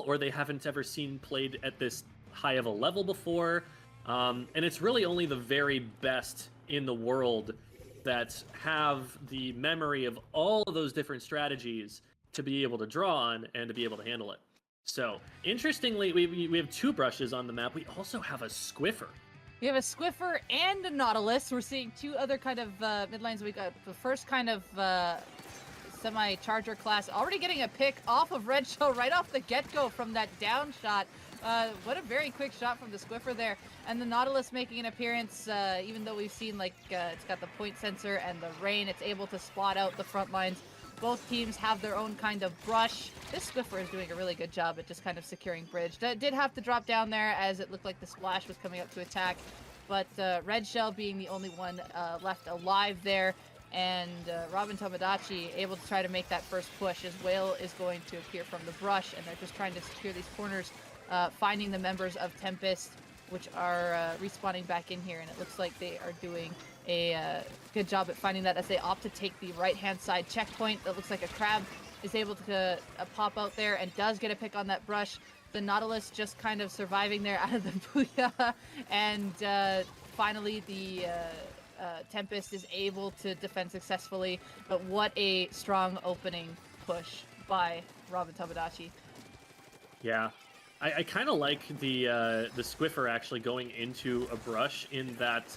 or they haven't ever seen played at this high of a level before. And it's really only the very best in the world that have the memory of all of those different strategies to be able to draw on and to be able to handle it. So, interestingly, we have 2 brushes on the map. We also have a Squiffer. We have a Squiffer and a Nautilus. We're seeing 2 other kind of mid lanes. We got the first kind of semi-charger class already getting a pick off of Red Shell right off the get-go from that down shot. What a very quick shot from the Squiffer there. And the Nautilus making an appearance, even though we've seen like it's got the point sensor and the rain, it's able to spot out the front lines. Both teams have their own kind of brush. This Squiffer is doing a really good job at just kind of securing bridge. Did have to drop down there as it looked like the splash was coming up to attack. But Red Shell being the only one left alive there. And Robbe and Tomodachi able to try to make that first push as Whale is going to appear from the brush. And they're just trying to secure these corners, finding the members of Tempest, which are respawning back in here. And it looks like they are doing a good job at finding that as they opt to take the right-hand side checkpoint. That looks like a crab is able to pop out there and does get a pick on that brush. The Nautilus just kind of surviving there out of the booyah. And finally the Tempest is able to defend successfully. But what a strong opening push by Robbe and Tomodachi. Yeah. I kind of like the Squiffer actually going into a brush in that,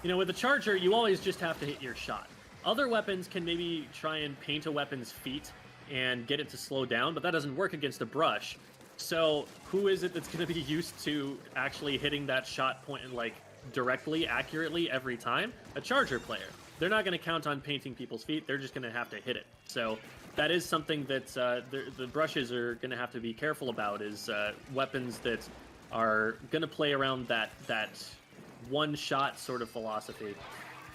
with the Charger, you always just have to hit your shot. Other weapons can maybe try and paint a weapon's feet and get it to slow down, but that doesn't work against a brush. So who is it that's going to be used to actually hitting that shot point and like directly, accurately every time? A Charger player. They're not going to count on painting people's feet. They're just going to have to hit it. So that is something that the brushes are going to have to be careful about, is weapons that are going to play around that one-shot sort of philosophy.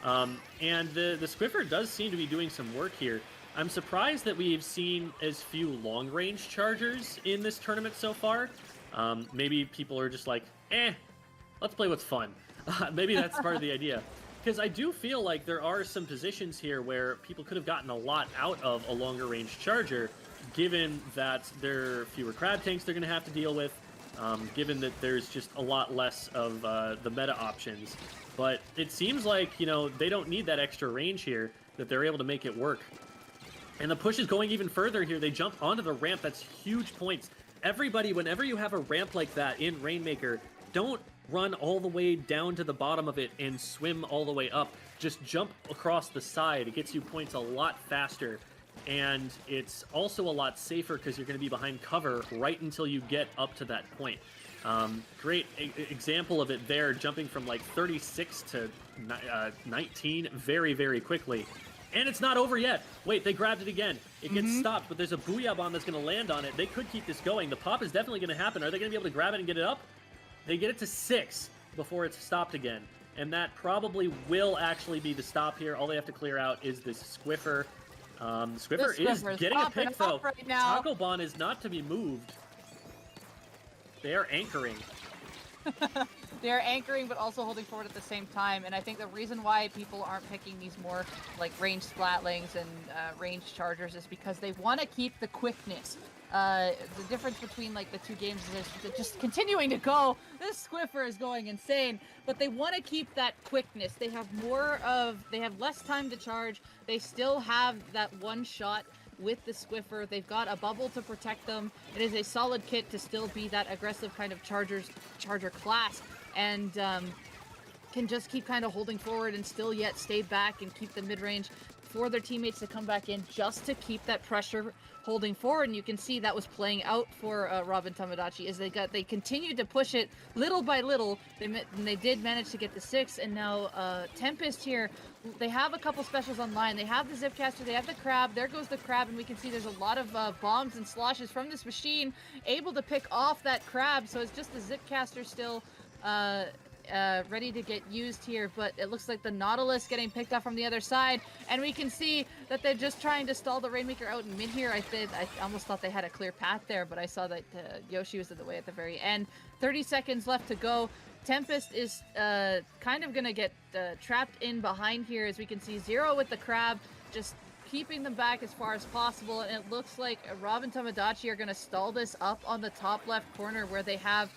And the Squiffer does seem to be doing some work here. I'm surprised that we've seen as few long-range chargers in this tournament so far. Maybe people are just like, let's play what's fun. Maybe that's part of the idea. Because I do feel like there are some positions here where people could have gotten a lot out of a longer range charger, given that there are fewer crab tanks they're going to have to deal with, given that there's just a lot less of the meta options. But it seems like, they don't need that extra range here, that they're able to make it work. And the push is going even further here. They jump onto the ramp. That's huge points. Everybody, whenever you have a ramp like that in Rainmaker, don't run all the way down to the bottom of it and swim all the way up. Just jump across the side. It gets you points a lot faster. And it's also a lot safer because you're going to be behind cover right until you get up to that point. Great example of it there, jumping from like 36 to 19 very, very quickly. And it's not over yet. Wait, they grabbed it again. It gets stopped, but there's a Booyah Bomb that's going to land on it. They could keep this going. The pop is definitely going to happen. Are they going to be able to grab it and get it up? They get it to 6 before it's stopped again. And that probably will actually be the stop here. All they have to clear out is this Squiffer. Squiffer is getting a pick, though. Right now. Takobon is not to be moved. They are anchoring. They're anchoring, but also holding forward at the same time. And I think the reason why people aren't picking these more like ranged Splatlings and ranged Chargers is because they want to keep the quickness. The difference between like the two games is they're just continuing to go. This Squiffer is going insane, but they want to keep that quickness. They have less time to charge. They still have that one shot with the Squiffer. They've got a bubble to protect them. It is a solid kit to still be that aggressive kind of charger class, and can just keep kind of holding forward and still yet stay back and keep the mid-range for their teammates to come back in just to keep that pressure holding forward. And you can see that was playing out for Robbe and Tomodachi as they continued to push it little by little. They did manage to get the 6, and now Tempest here, they have a couple specials online. They have the Zipcaster, they have the Crab. There goes the Crab, and we can see there's a lot of bombs and sloshes from this machine able to pick off that Crab. So it's just the Zipcaster still ready to get used here, but it looks like the Nautilus getting picked up from the other side, and we can see that they're just trying to stall the Rainmaker out in mid here. I almost thought they had a clear path there, but I saw that Yoshi was in the way at the very end. 30 seconds left to go. Tempest is kind of gonna get trapped in behind here, as we can see Zero with the Crab just keeping them back as far as possible, and it looks like Robbe and Tomodachi are going to stall this up on the top left corner where they have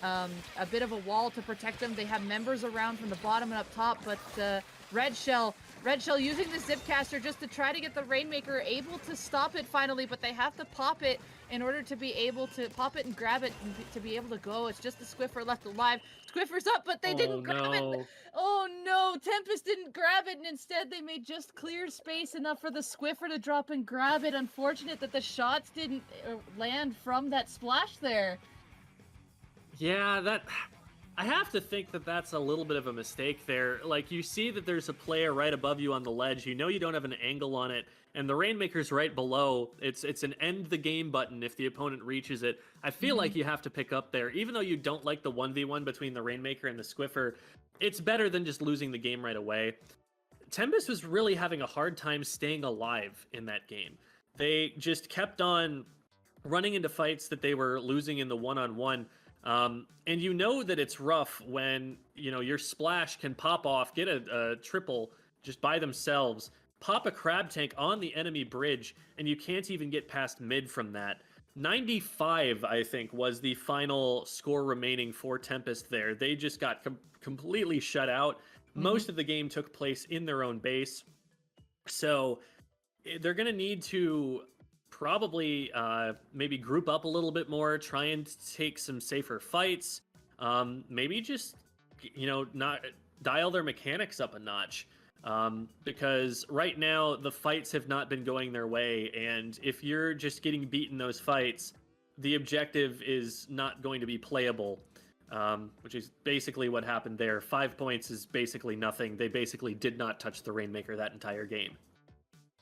a bit of a wall to protect them. They have members around from the bottom and up top, but Red Shell using the Zipcaster just to try to get the Rainmaker able to stop it finally, but they have to pop it in order to be able to pop it and grab it and to be able to go. It's just the Squiffer left alive. Squiffer's up, but they didn't grab it. Oh no, Tempest didn't grab it, and instead they made just clear space enough for the Squiffer to drop and grab it. Unfortunate that the shots didn't land from that splash there. Yeah, I have to think that that's a little bit of a mistake there. Like, you see that there's a player right above you on the ledge. You know you don't have an angle on it, and the Rainmaker's right below. It's an end the game button if the opponent reaches it. I feel like you have to pick up there. Even though you don't like the 1v1 between the Rainmaker and the Squiffer, it's better than just losing the game right away. Tempest was really having a hard time staying alive in that game. They just kept on running into fights that they were losing in the one-on-one. And you know that it's rough when, you know, your splash can pop off, get a triple just by themselves, pop a crab tank on the enemy bridge, and you can't even get past mid from that. 95, I think, was the final score remaining for Tempest there. They just got completely shut out. Most of the game took place in their own base. So they're going to need to probably maybe group up a little bit more, try and take some safer fights. Maybe just, you know, not dial their mechanics up a notch. Because right now the fights have not been going their way, and if you're just getting beaten those fights, the objective is not going to be playable, which is basically what happened there. 5 points is basically nothing. They basically did not touch the Rainmaker that entire game.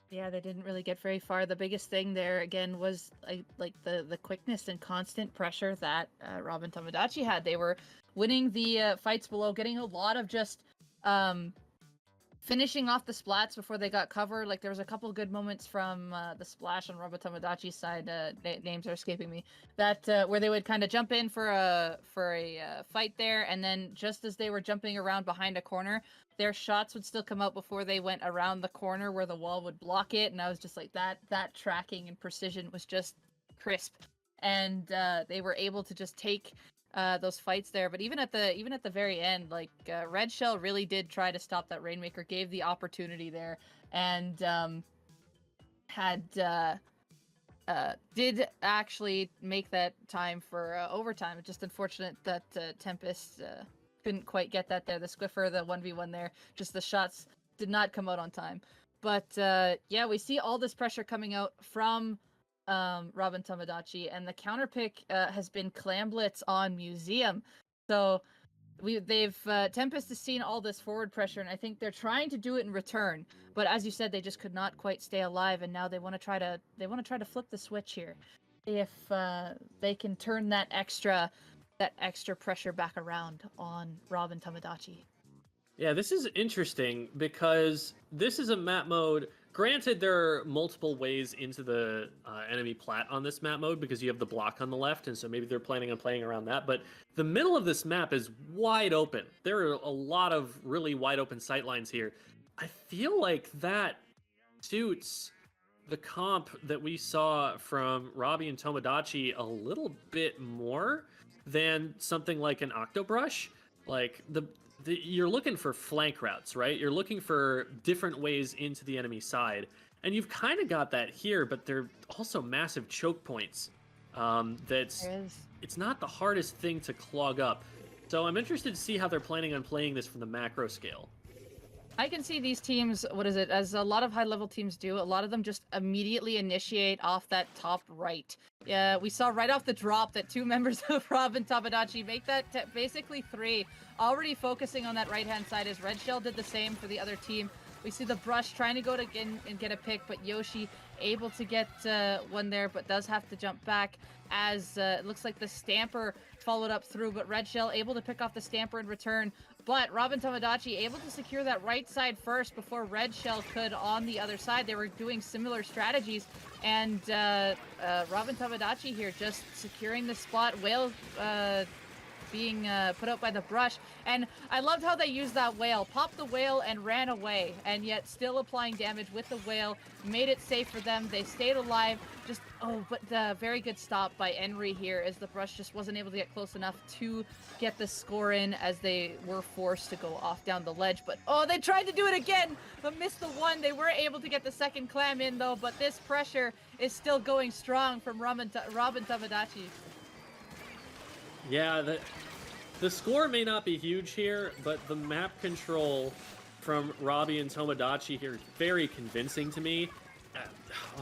Yeah, they didn't really get very far. The biggest thing there, again, was like the quickness and constant pressure that Robbe and Tomodachi had. They were winning the fights below, getting a lot of just finishing off the splats before they got cover. Like, there was a couple good moments from the splash on Robbe Tomodachi's side. Names are escaping me. That where they would kind of jump in for a fight there, and then just as they were jumping around behind a corner, their shots would still come out before they went around the corner where the wall would block it. And I was just like, that tracking and precision was just crisp, and they were able to just take those fights there. But even at the very end, like, Red Shell really did try to stop that Rainmaker, gave the opportunity there, and did actually make that time for overtime. It's just unfortunate that Tempest couldn't quite get that there. The Squiffer, the 1v1 there, just the shots did not come out on time. But yeah, we see all this pressure coming out from Robbe and Tomodachi, and the counter pick has been Clamblitz on Museum. So Tempest has seen all this forward pressure, and I think they're trying to do it in return. But as you said, they just could not quite stay alive, and now they want to try to flip the switch here. If they can turn that extra pressure back around on Robbe and Tomodachi. Yeah, this is interesting because this is a map mode. Granted, there are multiple ways into the enemy plat on this map mode because you have the block on the left, and so maybe they're planning on playing around that. But the middle of this map is wide open. There are a lot of really wide open sightlines here. I feel like that suits the comp that we saw from Robbe and Tomodachi a little bit more than something like an Octobrush. Like, you're looking for flank routes, right? You're looking for different ways into the enemy side. And you've kind of got that here, but they're also massive choke points. It's not the hardest thing to clog up. So I'm interested to see how they're planning on playing this from the macro scale. I can see these teams, as a lot of high-level teams do, a lot of them just immediately initiate off that top right. We saw right off the drop that 2 members of Robbe and Tomodachi make that basically 3, already focusing on that right-hand side, as Red Shell did the same for the other team. We see the Brush trying to go to and get a pick, but Yoshi able to get one there, but does have to jump back, as it looks like the Stamper followed up through, but Red Shell able to pick off the Stamper in return. But Robbe and Tomodachi able to secure that right side first before Red Shell could on the other side. They were doing similar strategies, and Robbe and Tomodachi here just securing the spot. Whale being put out by the brush. And I loved how they used that whale, popped the whale and ran away, and yet still applying damage with the whale, made it safe for them. They stayed alive. Just, but the very good stop by Henry here, as the brush just wasn't able to get close enough to get the score in, as they were forced to go off down the ledge. But they tried to do it again, but missed the one. They were able to get the second clam in though, but this pressure is still going strong from Robbe and Tomodachi. Yeah, the score may not be huge here, but the map control from Robbe and Tomodachi here is very convincing to me.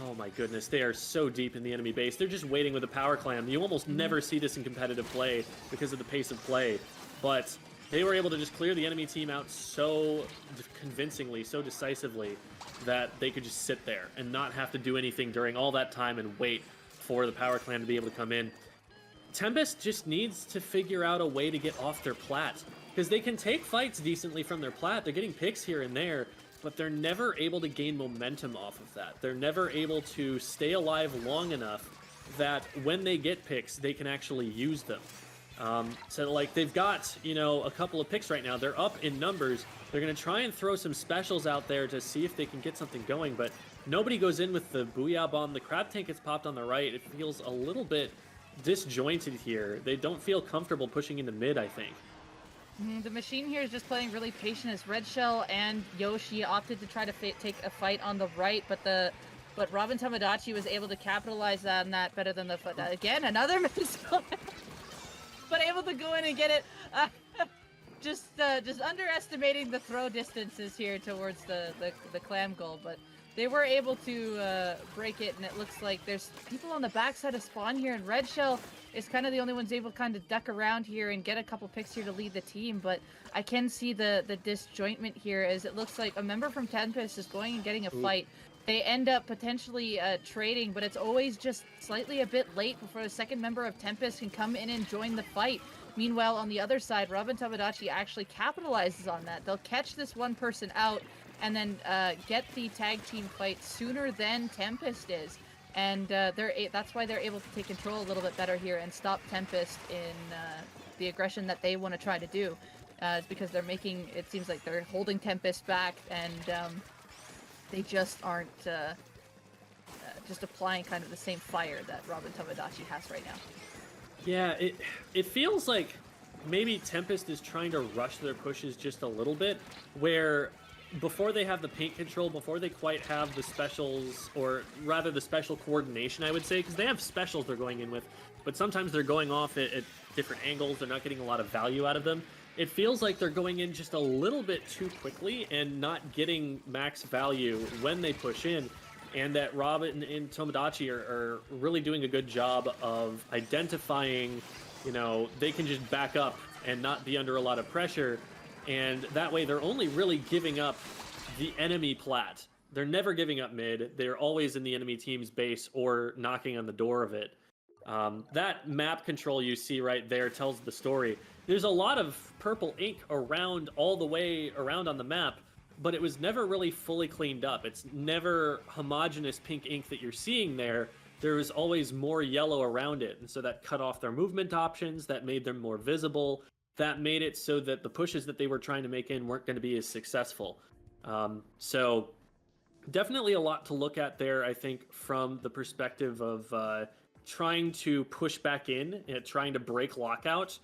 Oh my goodness, they are so deep in the enemy base. They're just waiting with a power clam. You almost never see this in competitive play because of the pace of play, but they were able to just clear the enemy team out so convincingly, so decisively, that they could just sit there and not have to do anything during all that time and wait for the power clam to be able to come in. Tempest just needs to figure out a way to get off their plat, because they can take fights decently from their plat. They're getting picks here and there, but they're never able to gain momentum off of that. They're never able to stay alive long enough that when they get picks, they can actually use them. So like they've got, a couple of picks right now. They're up in numbers. They're going to try and throw some specials out there to see if they can get something going, but nobody goes in with the Booyah Bomb. The crab tank gets popped on the right. It feels a little bit disjointed here. They don't feel comfortable pushing into mid, I think. The machine here is just playing really patient as Red Shell and Yoshi opted to try to take a fight on the right, but Robbe and Tomodachi was able to capitalize on that better than the again another missile, but able to go in and get it. Just underestimating the throw distances here towards the clam goal, but they were able to break it, and it looks like there's people on the backside of spawn here, and Red Shell is kind of the only ones able to kind of duck around here and get a couple picks here to lead the team, but I can see the disjointment here, as it looks like a member from Tempest is going and getting a fight. They end up potentially trading, but it's always just slightly a bit late before the second member of Tempest can come in and join the fight. Meanwhile, on the other side, Robbe and Tomodachi actually capitalizes on that. They'll catch this one person out and then get the tag team fight sooner than Tempest is. And that's why they're able to take control a little bit better here and stop Tempest in the aggression that they want to try to do. It's because it seems like they're holding Tempest back, and they just aren't just applying kind of the same fire that Robbe and Tomodachi has right now. Yeah, it feels like maybe Tempest is trying to rush their pushes just a little bit, where before they have the paint control, before they quite have the specials, or rather the special coordination, I would say, because they have specials they're going in with, but sometimes they're going off at different angles. They're not getting a lot of value out of them. It feels like they're going in just a little bit too quickly and not getting max value when they push in, and that Robbe and Tomodachi are really doing a good job of identifying, they can just back up and not be under a lot of pressure. And that way they're only really giving up the enemy plat. They're never giving up mid. They're always in the enemy team's base or knocking on the door of it. That map control you see right there tells the story. There's a lot of purple ink around all the way around on the map, but it was never really fully cleaned up. It's never homogeneous pink ink that you're seeing there. There was always more yellow around it, and so that cut off their movement options, that made them more visible. That made it so that the pushes that they were trying to make in weren't going to be as successful. So definitely a lot to look at there, I think, from the perspective of trying to push back in and trying to break lockout.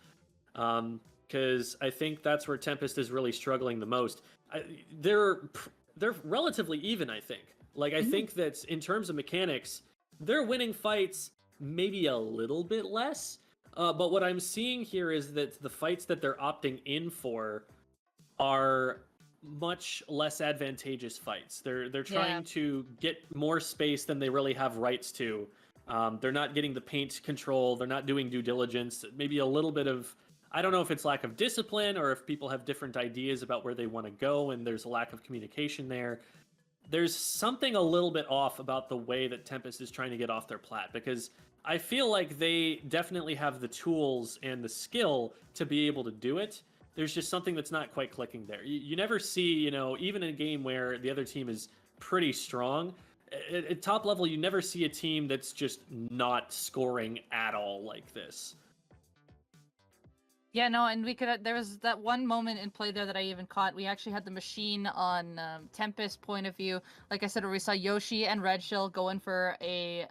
Because I think that's where Tempest is really struggling the most. They're relatively even, I think. Like, I think that in terms of mechanics, they're winning fights maybe a little bit less. But what I'm seeing here is that the fights that they're opting in for are much less advantageous fights. They're trying to get more space than they really have rights to. They're not getting the paint control. They're not doing due diligence. Maybe a little bit of, I don't know if it's lack of discipline or if people have different ideas about where they want to go and there's a lack of communication there. There's something a little bit off about the way that Tempest is trying to get off their plat, because I feel like they definitely have the tools and the skill to be able to do it. There's just something that's not quite clicking there. You never see, even in a game where the other team is pretty strong, at top level, you never see a team that's just not scoring at all like this. Yeah, no, and we could. There was that one moment in play there that I even caught. We actually had the machine on Tempest point of view. Like I said, where we saw Yoshi and Red Shell going for a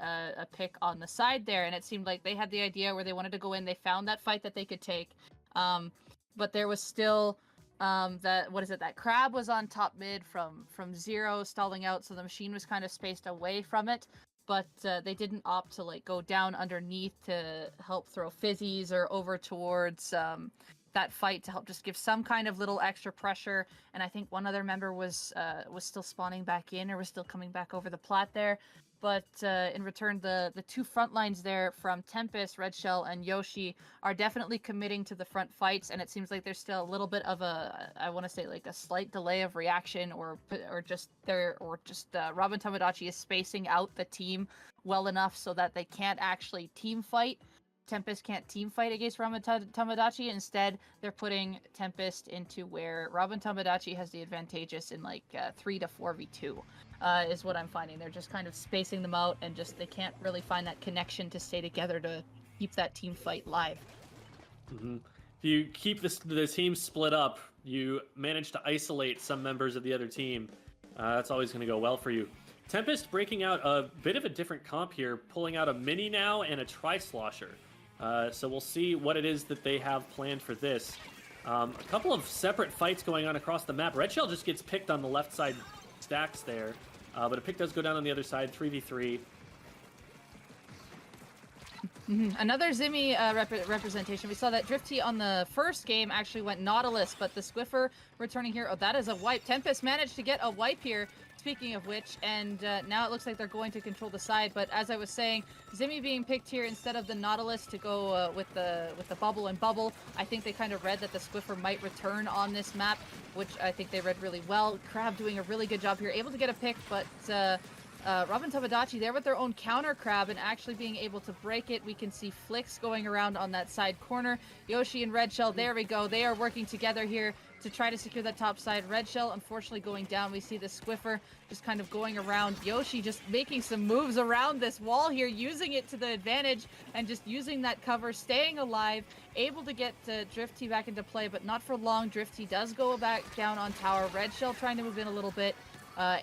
pick on the side there, and it seemed like they had the idea where they wanted to go in. They found that fight that they could take, but there was still that what is it? That crab was on top mid from zero, stalling out, so the machine was kind of spaced away from it. But they didn't opt to like go down underneath to help throw fizzies or over towards that fight to help just give some kind of little extra pressure. And I think one other member was still spawning back in or was still coming back over the plat there. But in return, the two front lines there from Tempest, Red Shell, and Yoshi are definitely committing to the front fights, and it seems like there's still a little bit of a, I want to say like a slight delay of reaction, or just Robbe and Tomodachi is spacing out the team well enough so that they can't actually team fight. Tempest can't team fight against Robbe and Tomodachi. Instead, they're putting Tempest into where Robbe and Tomodachi has the advantageous in like 3 to 4v2. Is what I'm finding. They're just kind of spacing them out, and just they can't really find that connection to stay together to keep that team fight live. Mm-hmm. If you keep the team split up, you manage to isolate some members of the other team. That's always going to go well for you. Tempest breaking out a bit of a different comp here, pulling out a mini now and a tri-slosher. So we'll see what it is that they have planned for this. A couple of separate fights going on across the map. Red Shell just gets picked on the left side stacks there. But a pick does go down on the other side, 3v3. Another Zimmy representation. We saw that Drifty on the first game actually went Nautilus, but the Squiffer returning here. Oh, that is a wipe. Tempest managed to get a wipe here, speaking of which, and now it looks like they're going to control the side. But as I was saying, Zimmy being picked here instead of the Nautilus to go with the bubble and bubble. I think they kind of read that the Squiffer might return on this map, which I think they read really well. Crab doing a really good job here, able to get a pick, but Robbe and Tomodachi there with their own counter crab and actually being able to break it. We can see Flicks going around on that side corner. Yoshi and Red Shell, there we go. They are working together here to try to secure that top side. Red Shell unfortunately going down. We see the Squiffer just kind of going around. Yoshi just making some moves around this wall here, using it to the advantage and just using that cover, staying alive, able to get Drifty back into play, but not for long. Drifty does go back down on tower. Red Shell trying to move in a little bit.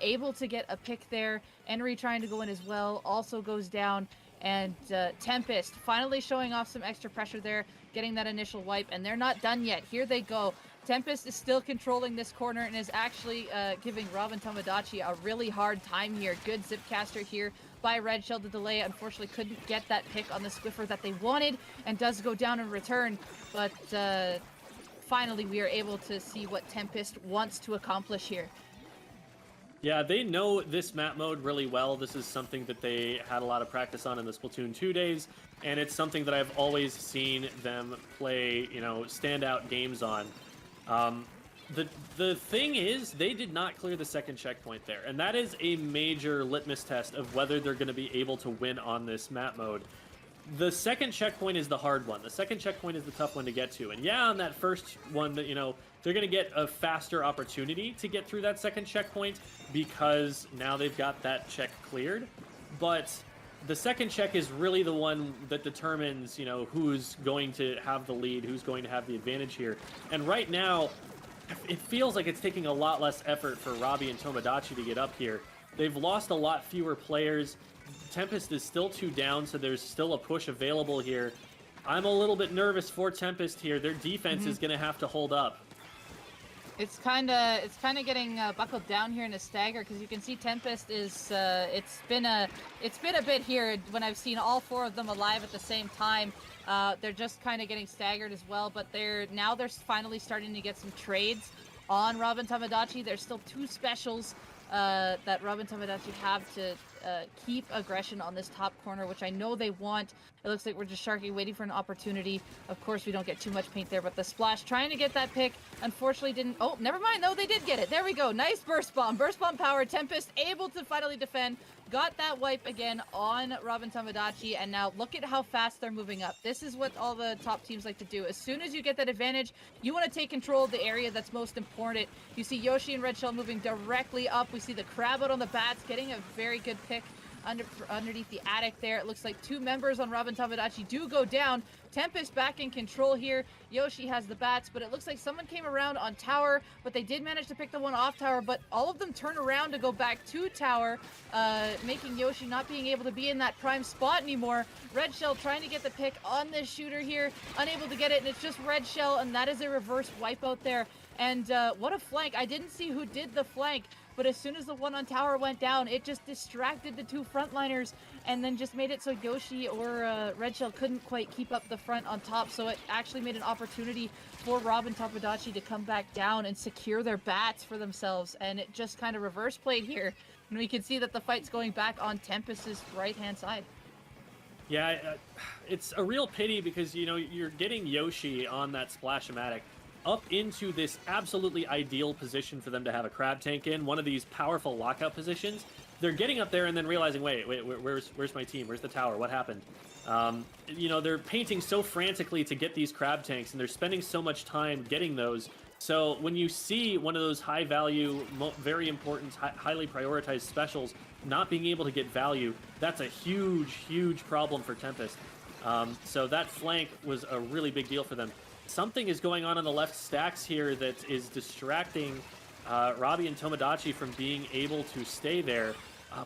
Able to get a pick there. Enry trying to go in as well, also goes down. And Tempest finally showing off some extra pressure there, getting that initial wipe, and they're not done yet. Here they go. Tempest is still controlling this corner and is actually giving Robbe and Tomodachi a really hard time here. Good Zipcaster here by Red Shell to delay. Unfortunately, couldn't get that pick on the Squiffer that they wanted, and does go down in return. But finally, we are able to see what Tempest wants to accomplish here. Yeah, they know this map mode really well. This is something that they had a lot of practice on in the Splatoon 2 days, and it's something that I've always seen them play, standout games on. The thing is, they did not clear the second checkpoint there, and that is a major litmus test of whether they're going to be able to win on this map mode. The second checkpoint is the hard one. The second checkpoint is the tough one to get to. And yeah, on that first one, they're going to get a faster opportunity to get through that second checkpoint because now they've got that check cleared. But the second check is really the one that determines, who's going to have the lead, who's going to have the advantage here. And right now, it feels like it's taking a lot less effort for Robbe and Tomodachi to get up here. They've lost a lot fewer players. Tempest is still 2 down, so there's still a push available here. I'm a little bit nervous for Tempest here. Their defense is going to have to hold up. It's kind of getting buckled down here in a stagger, because you can see Tempest is it's been a bit here when I've seen all 4 of them alive at the same time. They're just kind of getting staggered as well, but they're finally starting to get some trades on Robbe and Tomodachi. There's still 2 specials that Robbe and Tomodachi have to keep aggression on this top corner, which I know they want. It looks like we're just Sharky waiting for an opportunity. Of course, we don't get too much paint there, but the Splash trying to get that pick, unfortunately didn't. Oh, never mind. No, they did get it. There we go. Nice burst bomb. Burst bomb power. Tempest able to finally defend. Got that wipe again on Robbe and Tomodachi, and now look at how fast they're moving up. This is what all the top teams like to do. As soon as you get that advantage, you want to take control of the area that's most important. You see Yoshi and Red Shell moving directly up. We see the Crab out on the bats, getting a very good pick underneath the attic there. It looks like 2 members on Robbe and Tomodachi do go down. Tempest back in control here. Yoshi has the bats, but it looks like someone came around on tower, but they did manage to pick the one off tower, but all of them turn around to go back to tower, making Yoshi not being able to be in that prime spot anymore. Red Shell trying to get the pick on this shooter here, unable to get it, and it's just Red Shell, and that is a reverse wipeout there. And what a flank. I didn't see who did the flank, but as soon as the one on tower went down, it just distracted the two frontliners and then just made it so Yoshi or Red Shell couldn't quite keep up the front on top. So it actually made an opportunity for Robbe and Tomodachi to come back down and secure their bats for themselves. And it just kind of reverse played here. And we can see that the fight's going back on Tempest's right-hand side. Yeah, it's a real pity because, you know, you're getting Yoshi on that Splash-O-Matic up into this absolutely ideal position for them to have a crab tank in, one of these powerful lockout positions. They're getting up there and then realizing, wait, where's my team? Where's the tower? What happened? You know, they're painting so frantically to get these crab tanks, and they're spending so much time getting those. So when you see one of those high-value, very important, highly prioritized specials not being able to get value, that's a huge, huge problem for Tempest. So that flank was a really big deal for them. Something is going on the left stacks here that is distracting Robbe and Tomodachi from being able to stay there.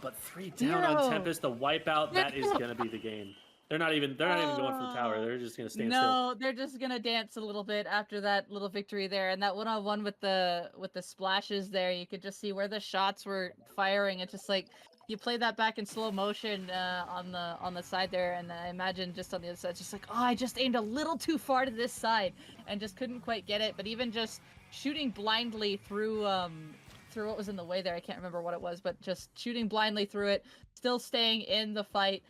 But 3 down on Tempest, the wipeout, that is going to be the game. They're not even going for the tower. They're just going to stand still. No, they're just going to dance a little bit after that little victory there. And that one-on-one with the splashes there, you could just see where the shots were firing. It's just like you play that back in slow motion on the side there, and I imagine just on the other side, just like, oh, I just aimed a little too far to this side and just couldn't quite get it. But even just shooting blindly through what was in the way there, I can't remember what it was, but just shooting blindly through it, still staying in the fight.